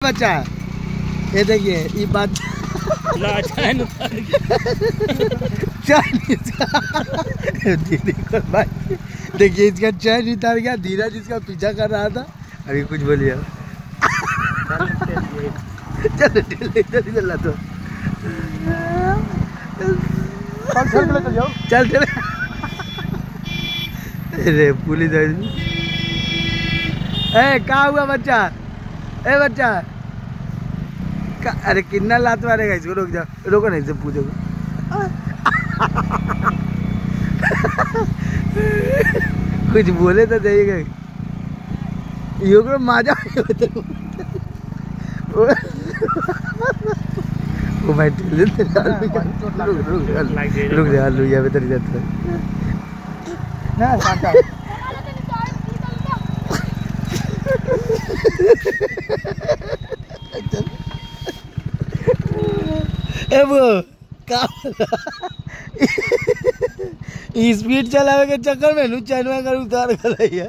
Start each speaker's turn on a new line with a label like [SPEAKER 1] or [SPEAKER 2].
[SPEAKER 1] बच्चा ये देखिए ये बात देखिए इसका चैन उतार गया। धीरज इसका पीछा कर रहा था। अभी कुछ बोलिए। चलो चल तो चल चल। अरे पुलिस क्या हुआ बच्चा? ए बच्चा अरे कितना लात मारेगा इसको? रोक जाओ, रोको नहीं से पूछो। कुछ बोले तो जाइएगा। योगो माजा वो भाई रुक जा लुइया पे तरी जाता ना काका। ए वो का स्पीड चलावे के चक्कर में चैनवा कर उतार कर है।